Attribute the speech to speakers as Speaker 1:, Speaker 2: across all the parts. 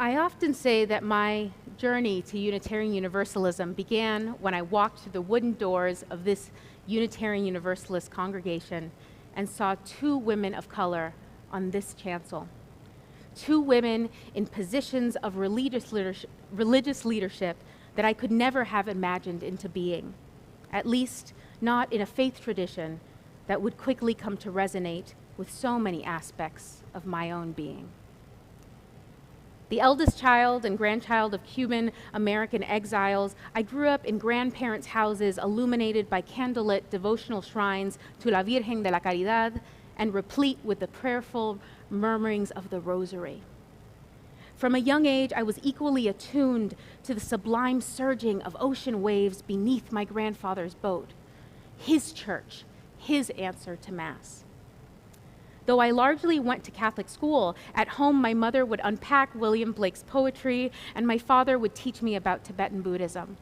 Speaker 1: I often say that my journey to Unitarian Universalism began when I walked through the wooden doors of this Unitarian Universalist congregation and saw two women of color on this chancel. Two women in positions of religious leadership that I could never have imagined into being, at least not in a faith tradition that would quickly come to resonate with so many aspects of my own being. The eldest child and grandchild of Cuban American exiles, I grew up in grandparents' houses illuminated by candlelit devotional shrines to La Virgen de la Caridad and replete with the prayerful murmurings of the rosary. From a young age, I was equally attuned to the sublime surging of ocean waves beneath my grandfather's boat, his church, his answer to Mass. Though I largely went to Catholic school, at home my mother would unpack William Blake's poetry and my father would teach me about Tibetan Buddhism.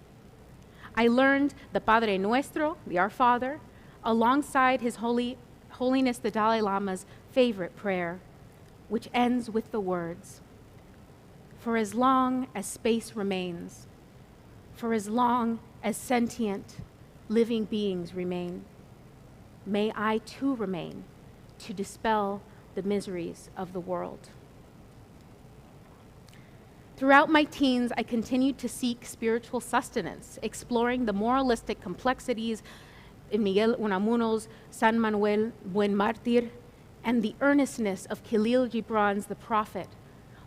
Speaker 1: I learned the Padre Nuestro, the Our Father, alongside His Holiness the Dalai Lama's favorite prayer, which ends with the words, "For as long as space remains, for as long as sentient, living beings remain, may I too remain, to dispel the miseries of the world." Throughout my teens, I continued to seek spiritual sustenance, exploring the moralistic complexities in Miguel Unamuno's San Manuel Buen Mártir and the earnestness of Khalil Gibran's The Prophet,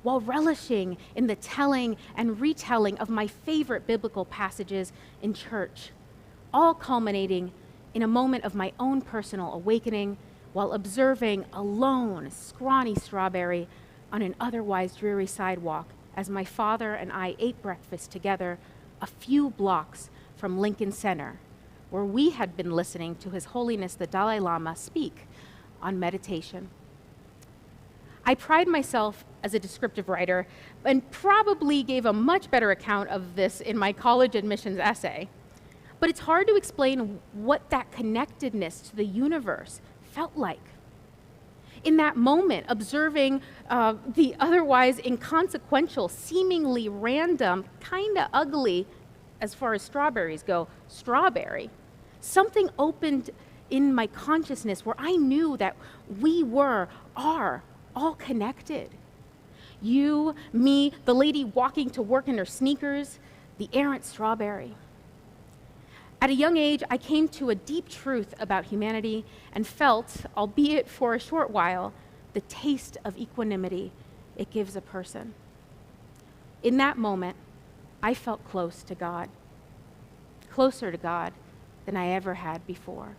Speaker 1: while relishing in the telling and retelling of my favorite biblical passages in church, all culminating in a moment of my own personal awakening while observing a lone, scrawny strawberry on an otherwise dreary sidewalk as my father and I ate breakfast together a few blocks from Lincoln Center, where we had been listening to His Holiness the Dalai Lama speak on meditation. I pride myself as a descriptive writer and probably gave a much better account of this in my college admissions essay, but it's hard to explain what that connectedness to the universe felt like. In that moment, observing the otherwise inconsequential, seemingly random, kind of ugly, as far as strawberries go, strawberry, something opened in my consciousness where I knew that we are all connected. You, me, the lady walking to work in her sneakers, the errant strawberry. At a young age, I came to a deep truth about humanity and felt, albeit for a short while, the taste of equanimity it gives a person. In that moment, I felt close to God, closer to God than I ever had before.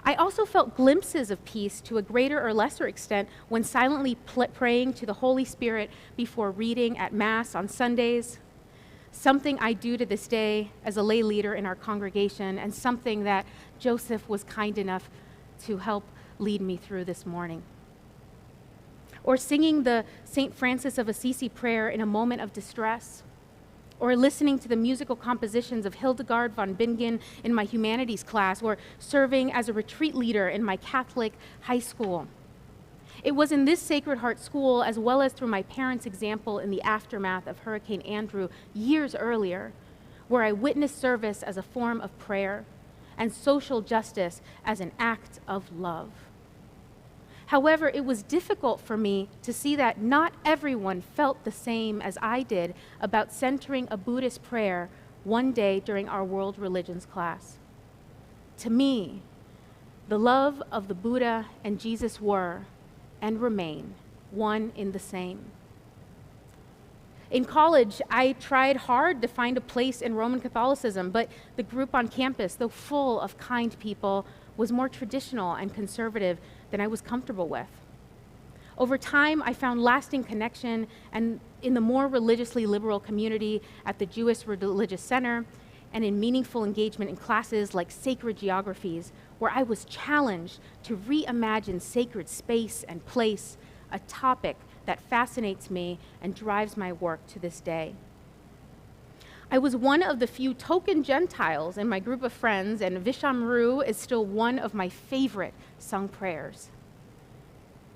Speaker 1: I also felt glimpses of peace to a greater or lesser extent when silently praying to the Holy Spirit before reading at Mass on Sundays, something I do to this day as a lay leader in our congregation, and something that Joseph was kind enough to help lead me through this morning. Or singing the St. Francis of Assisi prayer in a moment of distress, or listening to the musical compositions of Hildegard von Bingen in my humanities class, or serving as a retreat leader in my Catholic high school. It was in this Sacred Heart school, as well as through my parents' example in the aftermath of Hurricane Andrew years earlier, where I witnessed service as a form of prayer and social justice as an act of love. However, it was difficult for me to see that not everyone felt the same as I did about centering a Buddhist prayer one day during our world religions class. To me, the love of the Buddha and Jesus were and remain one in the same. In college, I tried hard to find a place in Roman Catholicism, but the group on campus, though full of kind people, was more traditional and conservative than I was comfortable with. Over time, I found lasting connection and in the more religiously liberal community at the Jewish Religious Center and in meaningful engagement in classes like sacred geographies, where I was challenged to reimagine sacred space and place, a topic that fascinates me and drives my work to this day. I was one of the few token Gentiles in my group of friends, and Vishamru is still one of my favorite sung prayers.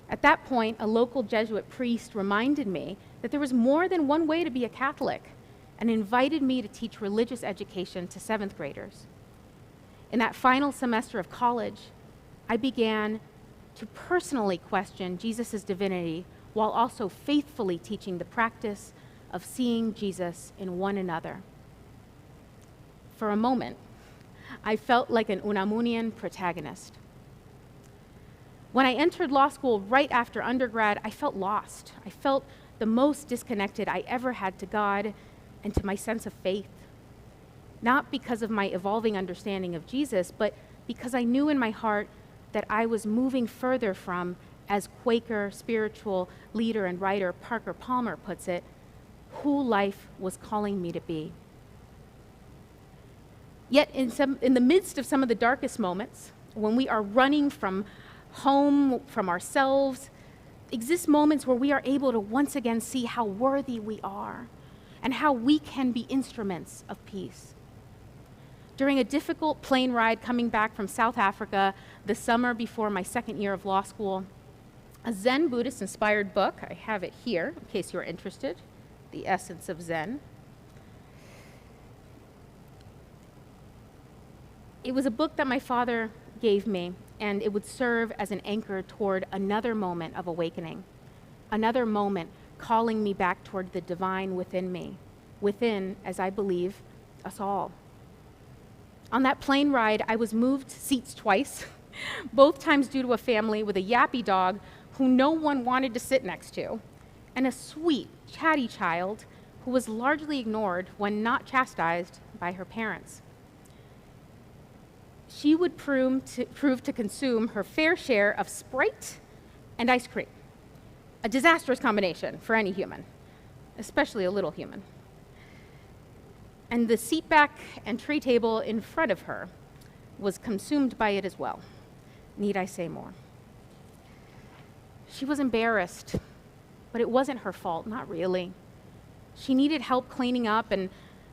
Speaker 1: At that point, a local Jesuit priest reminded me that there was more than one way to be a Catholic and invited me to teach religious education to 7th graders. In that final semester of college, I began to personally question Jesus' divinity while also faithfully teaching the practice of seeing Jesus in one another. For a moment, I felt like an Unamunian protagonist. When I entered law school right after undergrad, I felt lost. I felt the most disconnected I ever had to God and to my sense of faith. Not because of my evolving understanding of Jesus, but because I knew in my heart that I was moving further from, as Quaker spiritual leader and writer Parker Palmer puts it, who life was calling me to be. Yet in the midst of some of the darkest moments, when we are running from home, from ourselves, exist moments where we are able to once again see how worthy we are and how we can be instruments of peace. During a difficult plane ride coming back from South Africa the summer before my second year of law school, a Zen Buddhist-inspired book, I have it here in case you're interested, The Essence of Zen. It was a book that my father gave me, and it would serve as an anchor toward another moment of awakening, another moment calling me back toward the divine within me, within, as I believe, us all. On that plane ride, I was moved seats twice, both times due to a family with a yappy dog who no one wanted to sit next to, and a sweet, chatty child who was largely ignored when not chastised by her parents. She would prove to consume her fair share of Sprite and ice cream, a disastrous combination for any human, especially a little human. And the seat back and tray table in front of her was consumed by it as well. Need I say more? She was embarrassed, but it wasn't her fault, not really. She needed help cleaning up and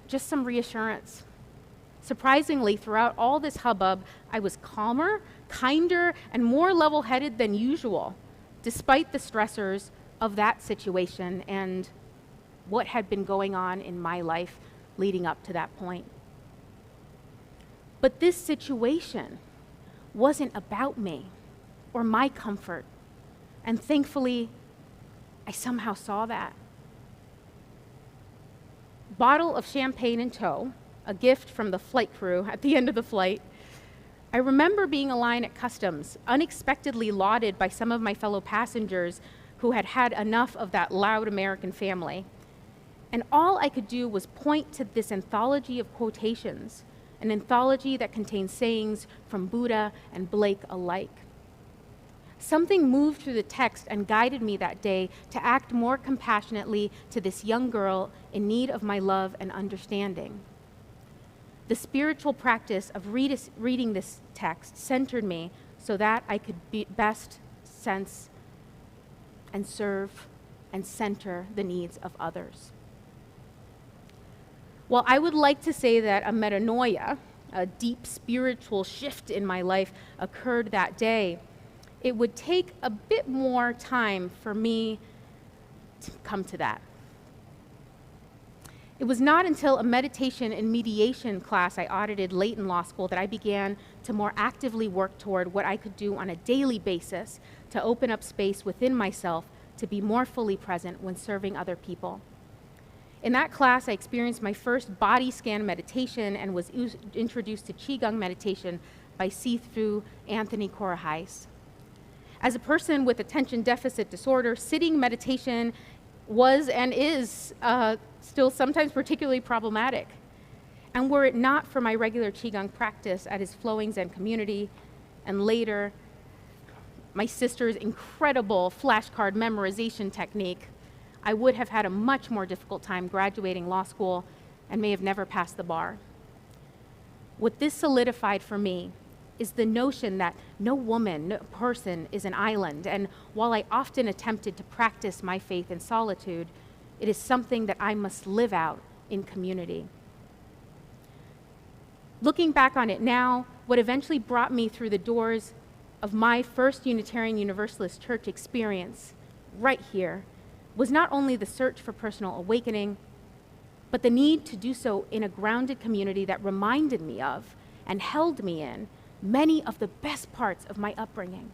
Speaker 1: just some reassurance. Surprisingly, throughout all this hubbub, I was calmer, kinder, and more level-headed than usual, despite the stressors of that situation and what had been going on in my life leading up to that point. But this situation wasn't about me or my comfort, and thankfully, I somehow saw that. Bottle of champagne in tow, a gift from the flight crew at the end of the flight, I remember being a line at customs, unexpectedly lauded by some of my fellow passengers who had had enough of that loud American family. And all I could do was point to this anthology of quotations, an anthology that contains sayings from Buddha and Blake alike. Something moved through the text and guided me that day to act more compassionately to this young girl in need of my love and understanding. The spiritual practice of reading this text centered me so that I could best sense and serve and center the needs of others. While I would like to say that a metanoia, a deep spiritual shift in my life, occurred that day, it would take a bit more time for me to come to that. It was not until a meditation and mediation class I audited late in law school that I began to more actively work toward what I could do on a daily basis to open up space within myself to be more fully present when serving other people. In that class, I experienced my first body scan meditation and was introduced to Qigong meditation by Sifu Anthony Corahais. As a person with attention deficit disorder, sitting meditation was and is still sometimes particularly problematic. And were it not for my regular Qigong practice at his flowing Zen community, and later my sister's incredible flashcard memorization technique, I would have had a much more difficult time graduating law school and may have never passed the bar. What this solidified for me is the notion that no woman, no person is an island, and while I often attempted to practice my faith in solitude, it is something that I must live out in community. Looking back on it now, what eventually brought me through the doors of my first Unitarian Universalist church experience, right here, was not only the search for personal awakening, but the need to do so in a grounded community that reminded me of and held me in many of the best parts of my upbringing.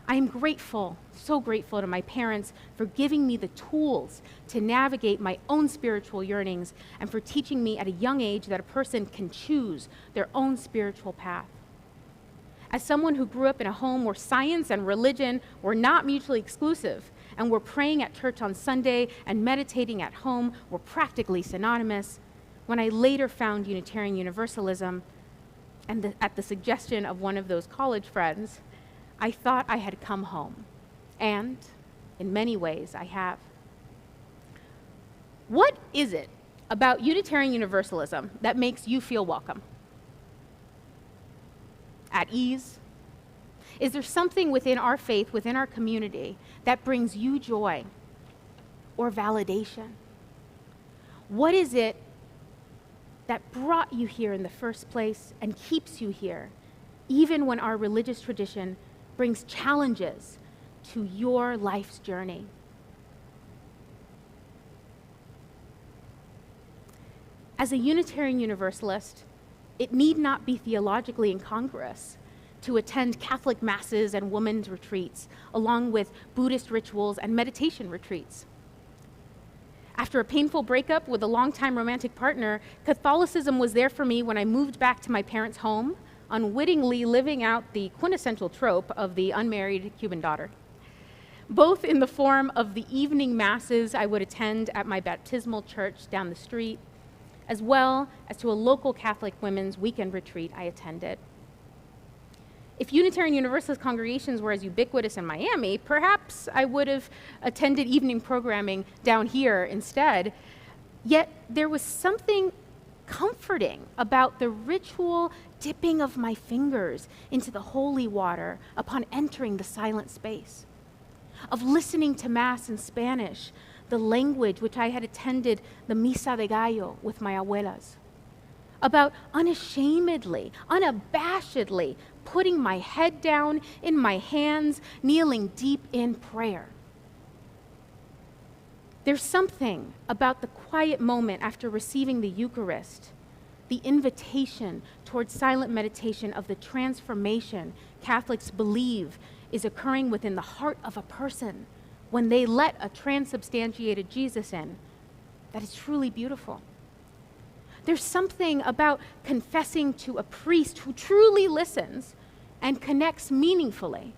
Speaker 1: I am grateful, so grateful to my parents for giving me the tools to navigate my own spiritual yearnings and for teaching me at a young age that a person can choose their own spiritual path. As someone who grew up in a home where science and religion were not mutually exclusive and where praying at church on Sunday and meditating at home were practically synonymous, when I later found Unitarian Universalism, and at the suggestion of one of those college friends, I thought I had come home, and in many ways I have. What is it about Unitarian Universalism that makes you feel welcome? At ease? Is there something within our faith, within our community, that brings you joy or validation? What is it that brought you here in the first place and keeps you here, even when our religious tradition brings challenges to your life's journey? As a Unitarian Universalist, it need not be theologically incongruous to attend Catholic masses and women's retreats, along with Buddhist rituals and meditation retreats. After a painful breakup with a longtime romantic partner, Catholicism was there for me when I moved back to my parents' home, unwittingly living out the quintessential trope of the unmarried Cuban daughter, both in the form of the evening masses I would attend at my baptismal church down the street, as well as to a local Catholic women's weekend retreat I attended. If Unitarian Universalist congregations were as ubiquitous in Miami, perhaps I would have attended evening programming down here instead. Yet there was something comforting about the ritual dipping of my fingers into the holy water upon entering the silent space, of listening to Mass in Spanish, the language which I had attended the Misa de Gallo with my abuelas, about unashamedly, unabashedly putting my head down in my hands, kneeling deep in prayer. There's something about the quiet moment after receiving the Eucharist, the invitation towards silent meditation of the transformation Catholics believe is occurring within the heart of a person when they let a transubstantiated Jesus in, that is truly beautiful. There's something about confessing to a priest who truly listens and connects meaningfully,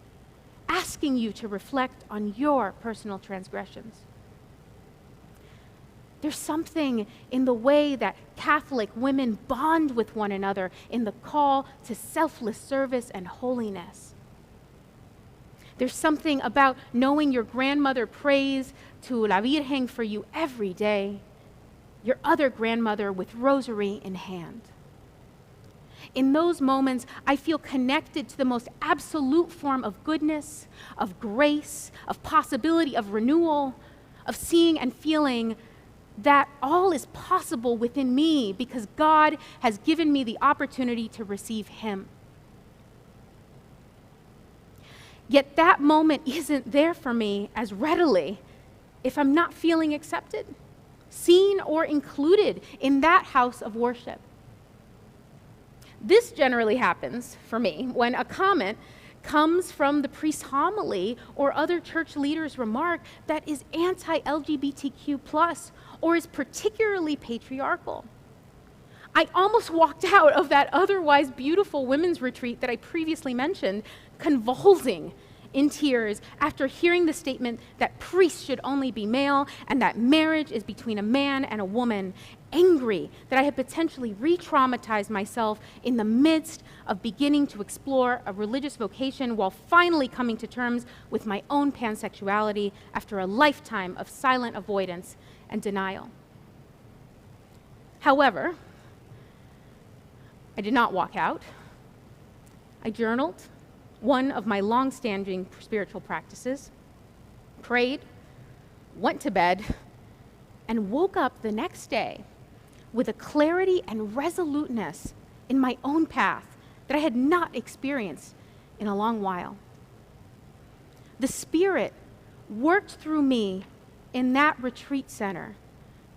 Speaker 1: asking you to reflect on your personal transgressions. There's something in the way that Catholic women bond with one another in the call to selfless service and holiness. There's something about knowing your grandmother prays to La Virgen for you every day, your other grandmother with rosary in hand. In those moments, I feel connected to the most absolute form of goodness, of grace, of possibility, of renewal, of seeing and feeling that all is possible within me because God has given me the opportunity to receive Him. Yet that moment isn't there for me as readily if I'm not feeling accepted, seen, or included in that house of worship. This generally happens for me when a comment comes from the priest's homily or other church leaders' remark that is anti-LGBTQ+ or is particularly patriarchal. I almost walked out of that otherwise beautiful women's retreat that I previously mentioned, convulsing in tears after hearing the statement that priests should only be male and that marriage is between a man and a woman, angry that I had potentially re-traumatized myself in the midst of beginning to explore a religious vocation while finally coming to terms with my own pansexuality after a lifetime of silent avoidance and denial. However, I did not walk out. I journaled, one of my long-standing spiritual practices, prayed, went to bed, and woke up the next day with a clarity and resoluteness in my own path that I had not experienced in a long while. The Spirit worked through me in that retreat center,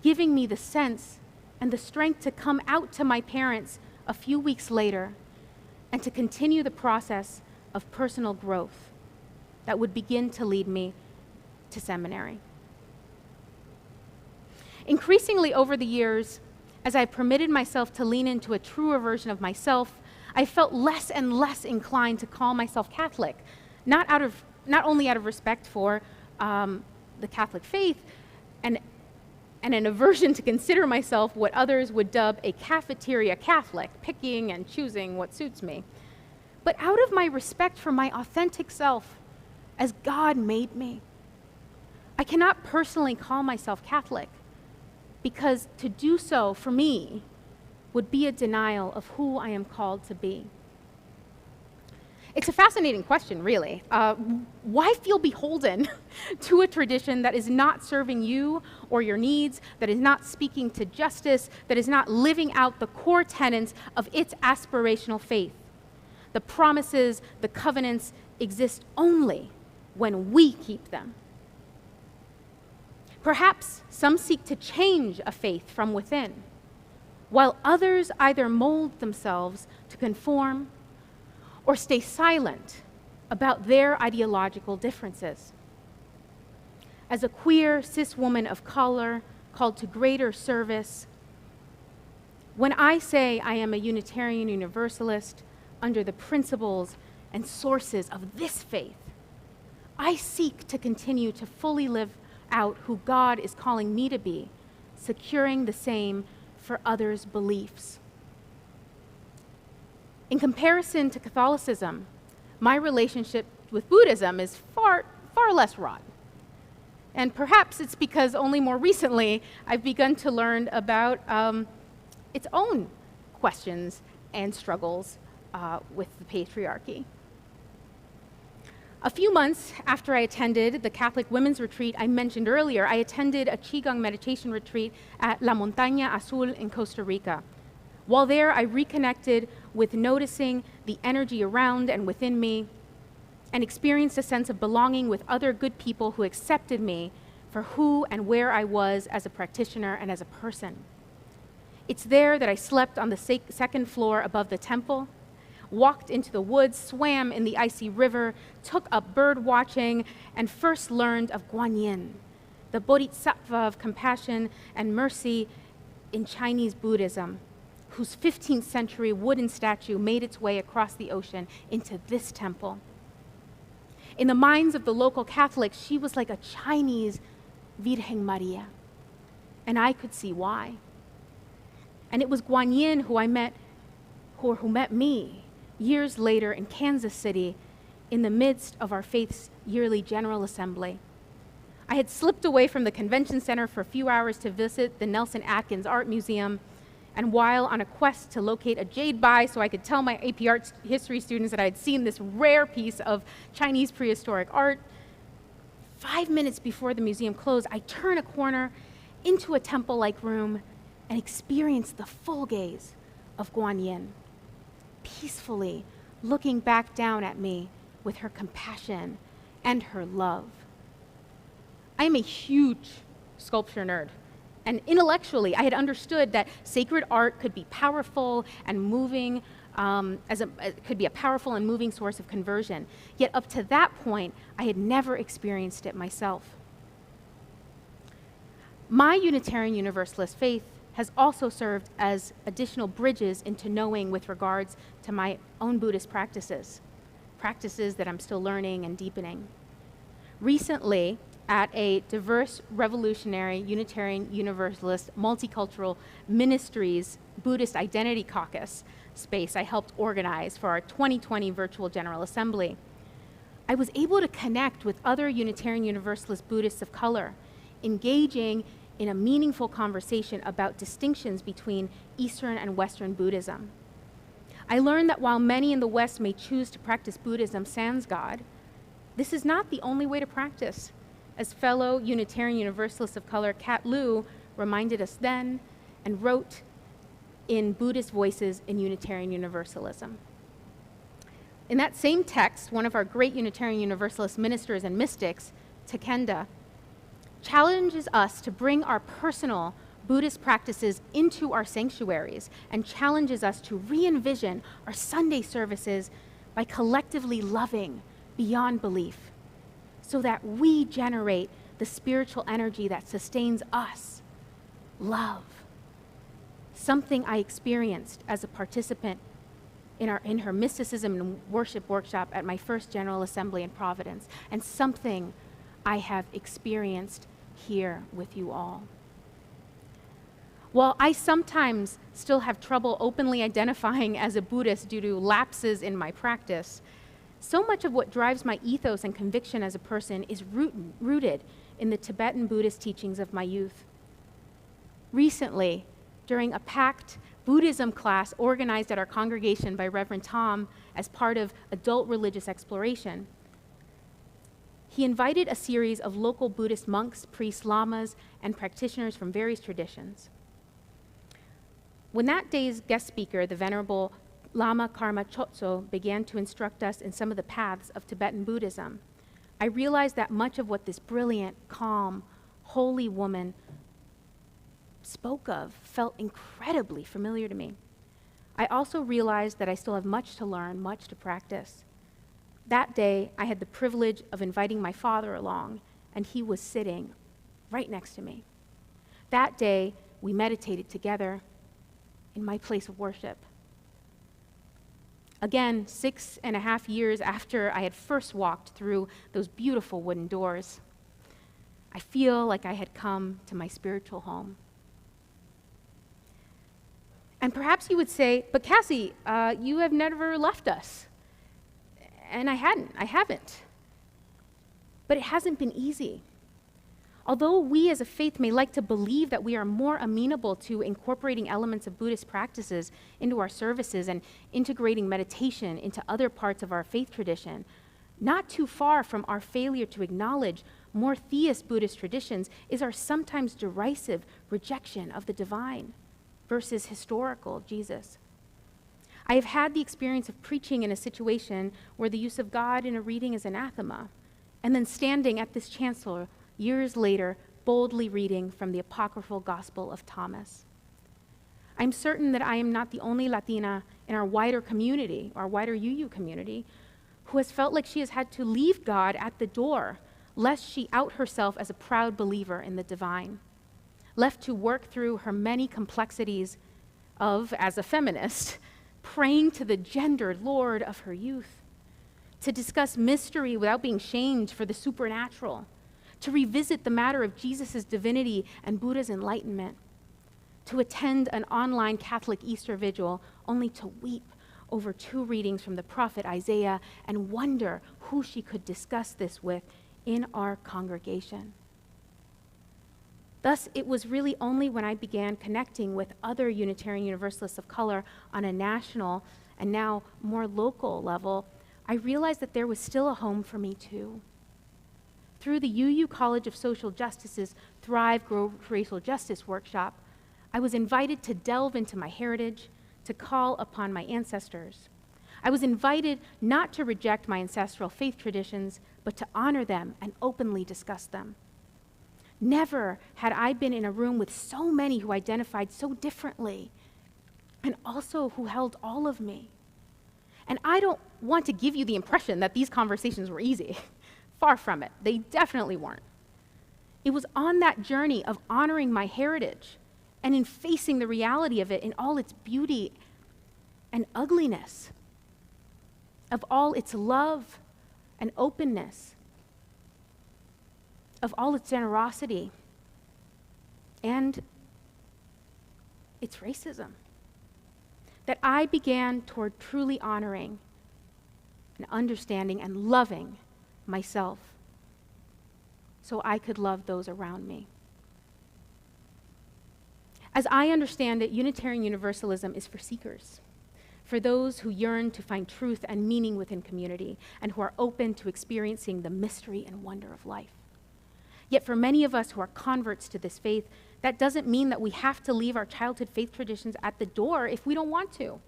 Speaker 1: giving me the sense and the strength to come out to my parents a few weeks later and to continue the process of personal growth that would begin to lead me to seminary. Increasingly over the years, as I permitted myself to lean into a truer version of myself, I felt less and less inclined to call myself Catholic, not only out of respect for the Catholic faith and an aversion to consider myself what others would dub a cafeteria Catholic, picking and choosing what suits me, but out of my respect for my authentic self as God made me. I cannot personally call myself Catholic because to do so for me would be a denial of who I am called to be. It's a fascinating question, really. Why feel beholden to a tradition that is not serving you or your needs, that is not speaking to justice, that is not living out the core tenets of its aspirational faith? The promises, the covenants exist only when we keep them. Perhaps some seek to change a faith from within, while others either mold themselves to conform or stay silent about their ideological differences. As a queer, cis woman of color called to greater service, when I say I am a Unitarian Universalist under the principles and sources of this faith, I seek to continue to fully live out who God is calling me to be, securing the same for others' beliefs. In comparison to Catholicism, my relationship with Buddhism is far less wrought. And perhaps it's because only more recently I've begun to learn about its own questions and struggles with the patriarchy. A few months after I attended the Catholic Women's Retreat I mentioned earlier, I attended a Qigong meditation retreat at La Montaña Azul in Costa Rica. While there, I reconnected with noticing the energy around and within me and experienced a sense of belonging with other good people who accepted me for who and where I was as a practitioner and as a person. It's there that I slept on the second floor above the temple, walked into the woods, swam in the icy river, took up bird watching, and first learned of Guanyin, the bodhisattva of compassion and mercy in Chinese Buddhism, whose 15th century wooden statue made its way across the ocean into this temple. In the minds of the local Catholics, she was like a Chinese Virgen Maria, and I could see why. And it was Guanyin who met me years later in Kansas City in the midst of our faith's yearly General Assembly. I had slipped away from the convention center for a few hours to visit the Nelson Atkins Art Museum, and while on a quest to locate a jade buy so I could tell my AP Art history students that I had seen this rare piece of Chinese prehistoric art, 5 minutes before the museum closed, I turn a corner into a temple-like room and experience the full gaze of Guanyin, peacefully looking back down at me with her compassion and her love. I am a huge sculpture nerd, and intellectually I had understood that sacred art could be powerful and moving, could be a powerful and moving source of conversion. Yet up to that point, I had never experienced it myself. My Unitarian Universalist faith has also served as additional bridges into knowing with regards to my own Buddhist practices that I'm still learning and deepening. Recently, at a diverse, revolutionary, Unitarian Universalist, multicultural ministries Buddhist Identity Caucus space I helped organize for our 2020 virtual General Assembly, I was able to connect with other Unitarian Universalist Buddhists of color, engaging in a meaningful conversation about distinctions between Eastern and Western Buddhism. I learned that while many in the West may choose to practice Buddhism sans God, this is not the only way to practice, as fellow Unitarian Universalists of color Kat Liu reminded us then and wrote in Buddhist Voices in Unitarian Universalism. In that same text, one of our great Unitarian Universalist ministers and mystics, Takenda, challenges us to bring our personal Buddhist practices into our sanctuaries and challenges us to re-envision our Sunday services by collectively loving beyond belief so that we generate the spiritual energy that sustains us, love. Something I experienced as a participant in her mysticism and worship workshop at my first General Assembly in Providence, and something I have experienced here with you all. While I sometimes still have trouble openly identifying as a Buddhist due to lapses in my practice, so much of what drives my ethos and conviction as a person is rooted in the Tibetan Buddhist teachings of my youth. Recently, during a packed Buddhism class organized at our congregation by Reverend Tom as part of adult religious exploration, he invited a series of local Buddhist monks, priests, lamas, and practitioners from various traditions. When that day's guest speaker, the Venerable Lama Karma Chotso, began to instruct us in some of the paths of Tibetan Buddhism, I realized that much of what this brilliant, calm, holy woman spoke of felt incredibly familiar to me. I also realized that I still have much to learn, much to practice. That day, I had the privilege of inviting my father along, and he was sitting right next to me. That day, we meditated together in my place of worship. Again, 6.5 years after I had first walked through those beautiful wooden doors, I feel like I had come to my spiritual home. And perhaps you would say, but Cassie, you have never left us. And I haven't. But it hasn't been easy. Although we as a faith may like to believe that we are more amenable to incorporating elements of Buddhist practices into our services and integrating meditation into other parts of our faith tradition, not too far from our failure to acknowledge more theist Buddhist traditions is our sometimes derisive rejection of the divine versus historical Jesus. I have had the experience of preaching in a situation where the use of God in a reading is anathema, and then standing at this chancel years later, boldly reading from the apocryphal Gospel of Thomas. I'm certain that I am not the only Latina in our wider community, our wider UU community, who has felt like she has had to leave God at the door, lest she out herself as a proud believer in the divine, left to work through her many complexities of, as a feminist, praying to the gendered Lord of her youth, to discuss mystery without being shamed for the supernatural, to revisit the matter of Jesus' divinity and Buddha's enlightenment, to attend an online Catholic Easter vigil only to weep over 2 readings from the prophet Isaiah and wonder who she could discuss this with in our congregation. Thus, it was really only when I began connecting with other Unitarian Universalists of color on a national and now more local level, I realized that there was still a home for me too. Through the UU College of Social Justice's Thrive, Grow Racial Justice workshop, I was invited to delve into my heritage, to call upon my ancestors. I was invited not to reject my ancestral faith traditions, but to honor them and openly discuss them. Never had I been in a room with so many who identified so differently and also who held all of me. And I don't want to give you the impression that these conversations were easy. Far from it. They definitely weren't. It was on that journey of honoring my heritage and in facing the reality of it in all its beauty and ugliness, of all its love and openness, of all its generosity and its racism, that I began toward truly honoring and understanding and loving myself so I could love those around me. As I understand it, Unitarian Universalism is for seekers, for those who yearn to find truth and meaning within community and who are open to experiencing the mystery and wonder of life. Yet for many of us who are converts to this faith, that doesn't mean that we have to leave our childhood faith traditions at the door if we don't want to.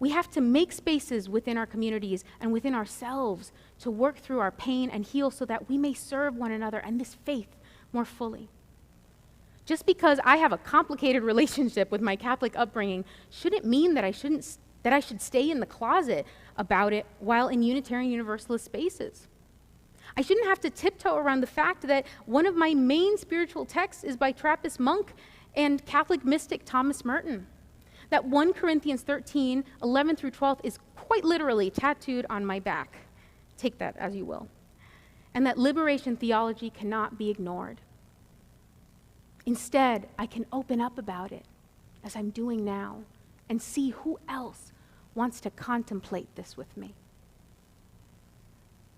Speaker 1: We have to make spaces within our communities and within ourselves to work through our pain and heal so that we may serve one another and this faith more fully. Just because I have a complicated relationship with my Catholic upbringing shouldn't mean that I should stay in the closet about it while in Unitarian Universalist spaces. I shouldn't have to tiptoe around the fact that one of my main spiritual texts is by Trappist monk and Catholic mystic Thomas Merton. That 1 Corinthians 13, 11 through 12 is quite literally tattooed on my back. Take that as you will. And that liberation theology cannot be ignored. Instead, I can open up about it, as I'm doing now, and see who else wants to contemplate this with me.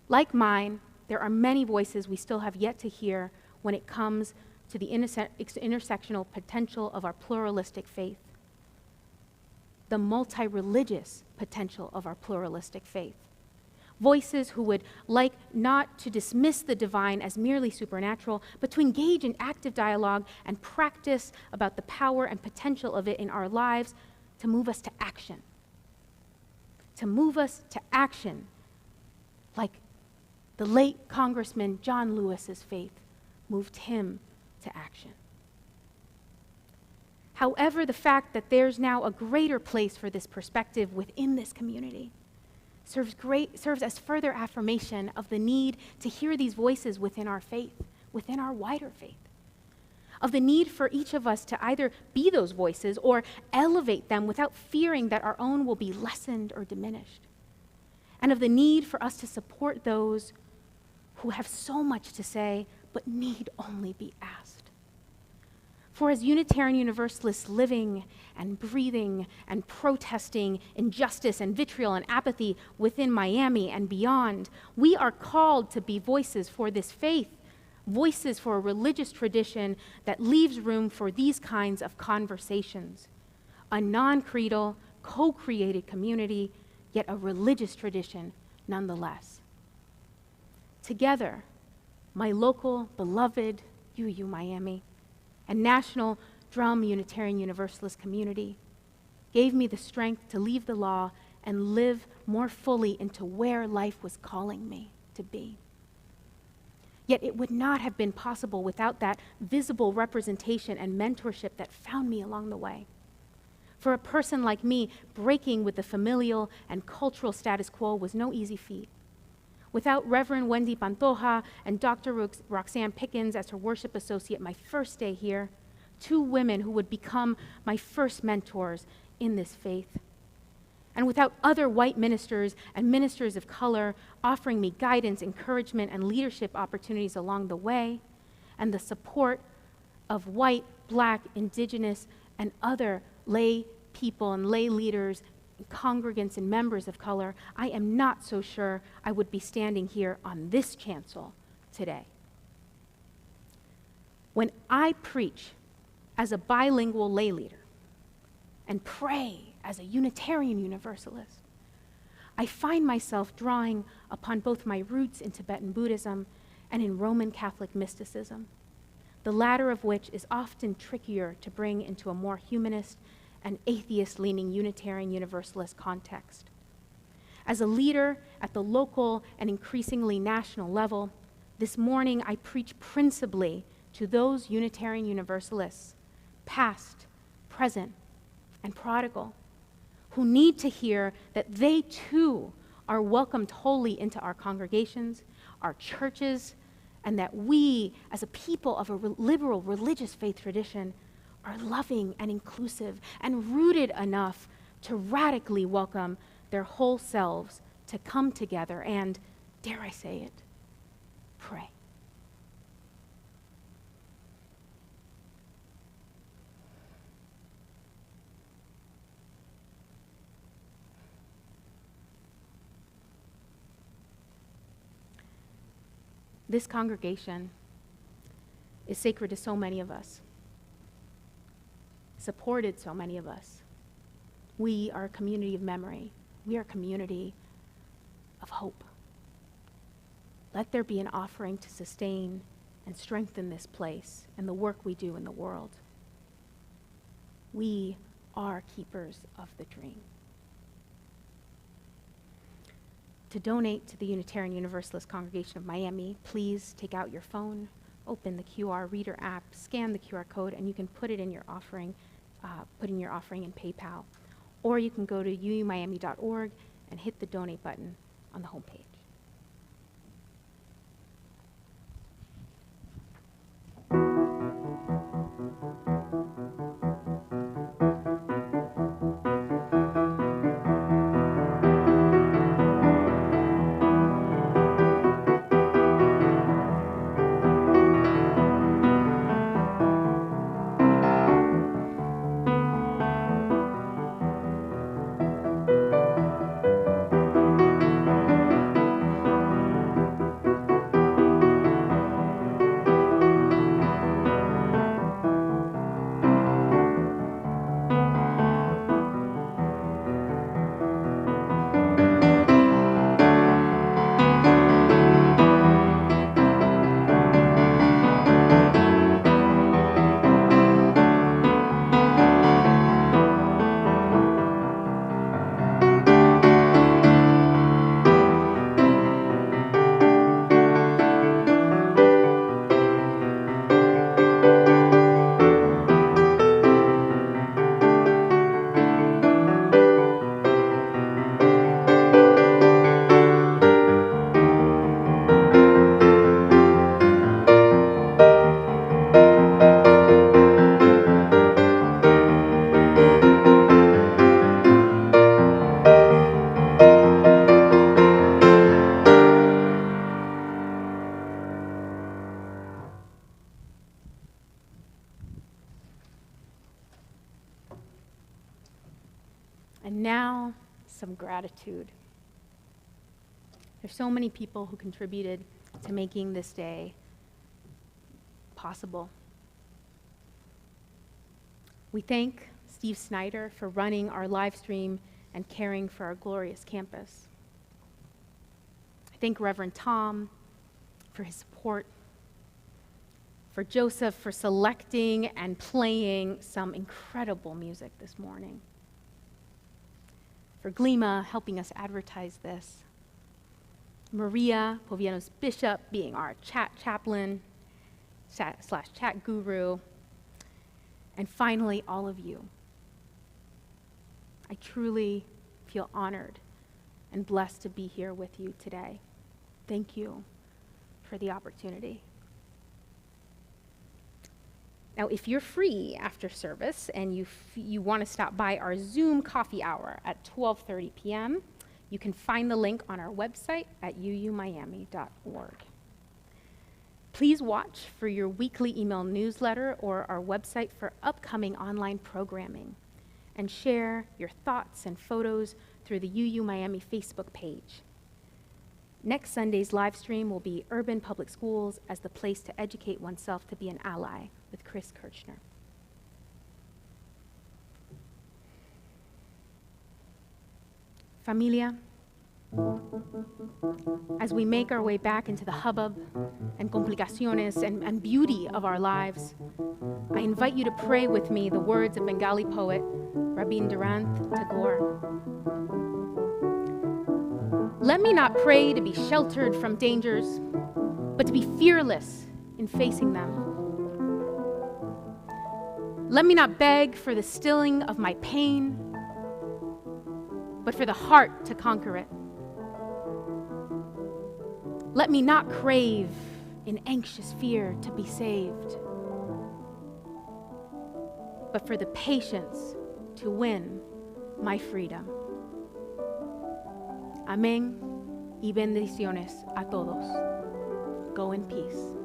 Speaker 1: Like mine, there are many voices we still have yet to hear when it comes to the intersectional potential of our pluralistic faith, the multi-religious potential of our pluralistic faith. Voices who would like not to dismiss the divine as merely supernatural, but to engage in active dialogue and practice about the power and potential of it in our lives to move us to action. To move us to action, like the late Congressman John Lewis's faith moved him to action. However, the fact that there's now a greater place for this perspective within this community serves as further affirmation of the need to hear these voices within our faith, within our wider faith, of the need for each of us to either be those voices or elevate them without fearing that our own will be lessened or diminished, and of the need for us to support those who have so much to say but need only be asked. For as Unitarian Universalists living and breathing and protesting injustice and vitriol and apathy within Miami and beyond, we are called to be voices for this faith, voices for a religious tradition that leaves room for these kinds of conversations. A non-creedal, co-created community, yet a religious tradition nonetheless. Together, my local, beloved UU Miami and national Drum Unitarian Universalist community gave me the strength to leave the law and live more fully into where life was calling me to be. Yet it would not have been possible without that visible representation and mentorship that found me along the way. For a person like me, breaking with the familial and cultural status quo was no easy feat. Without Reverend Wendy Pantoja and Dr. Roxanne Pickens as her worship associate my first day here, two women who would become my first mentors in this faith. And without other white ministers and ministers of color offering me guidance, encouragement, and leadership opportunities along the way, and the support of white, Black, Indigenous, and other lay people and lay leaders, congregants and members of color, I am not so sure I would be standing here on this chancel today. When I preach as a bilingual lay leader and pray as a Unitarian Universalist, I find myself drawing upon both my roots in Tibetan Buddhism and in Roman Catholic mysticism, the latter of which is often trickier to bring into a more humanist and atheist-leaning Unitarian Universalist context. As a leader at the local and increasingly national level, this morning I preach principally to those Unitarian Universalists, past, present, and prodigal, who need to hear that they too are welcomed wholly into our congregations, our churches, and that we, as a people of a liberal religious faith tradition, are loving and inclusive and rooted enough to radically welcome their whole selves to come together and, dare I say it, pray. This congregation is sacred to so many of us, supported so many of us. We are a community of memory. We are a community of hope. Let there be an offering to sustain and strengthen this place and the work we do in the world. We are keepers of the dream. To donate to the Unitarian Universalist Congregation of Miami, please take out your phone, open the QR Reader app, scan the QR code, and you can put in your offering in PayPal. Or you can go to uumiami.org and hit the donate button on the homepage. And now, some gratitude. There's so many people who contributed to making this day possible. We thank Steve Snyder for running our live stream and caring for our glorious campus. I thank Reverend Tom for his support, for Joseph for selecting and playing some incredible music this morning, for Glima helping us advertise this, Maria Poviano's bishop being our chaplain / chat guru, and finally, all of you. I truly feel honored and blessed to be here with you today. Thank you for the opportunity. Now, if you're free after service and you want to stop by our Zoom coffee hour at 12:30 p.m., you can find the link on our website at uumiami.org. Please watch for your weekly email newsletter or our website for upcoming online programming, and share your thoughts and photos through the UU Miami Facebook page. Next Sunday's live stream will be Urban Public Schools as the place to educate oneself to be an ally with Chris Kirchner. Familia, as we make our way back into the hubbub and complicaciones and beauty of our lives, I invite you to pray with me the words of Bengali poet Rabindranath Tagore. Let me not pray to be sheltered from dangers, but to be fearless in facing them. Let me not beg for the stilling of my pain, but for the heart to conquer it. Let me not crave in anxious fear to be saved, but for the patience to win my freedom. Amén y bendiciones a todos. Go in peace.